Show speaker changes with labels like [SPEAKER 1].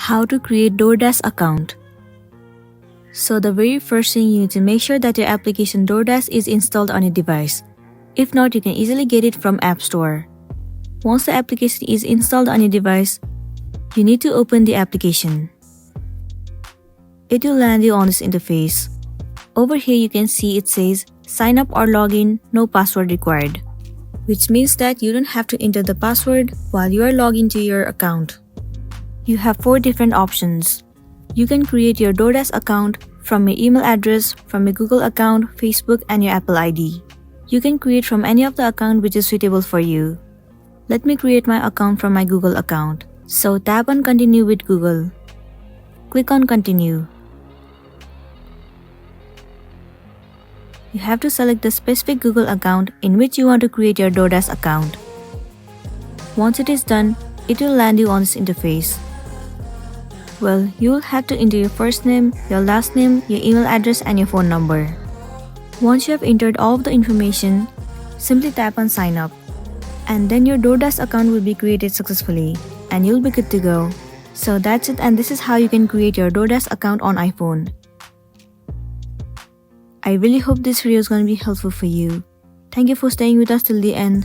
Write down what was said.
[SPEAKER 1] How to create DoorDash account. So the very first thing, you need to make sure that your application DoorDash is installed on your device. If not, you can easily get it from App Store. Once the application is installed on your device, you need to open the application. It will land you on this interface. Over here you can see it says sign up or login, no password required, which means that you don't have to enter the password while you are logged into your account. You have 4 different options. You can create your DoorDash account from your email address, from your Google account, Facebook, and your Apple ID. You can create from any of the account which is suitable for you. Let me create my account from my Google account. So tap on Continue with Google. Click on Continue. You have to select the specific Google account in which you want to create your DoorDash account. Once it is done, it will land you on this interface. Well, you will have to enter your first name, your last name, your email address, and your phone number. Once you have entered all of the information, simply tap on Sign Up. And then your DoorDash account will be created successfully, and you'll be good to go. So that's it, and this is how you can create your DoorDash account on iPhone. I really hope this video is going to be helpful for you. Thank you for staying with us till the end.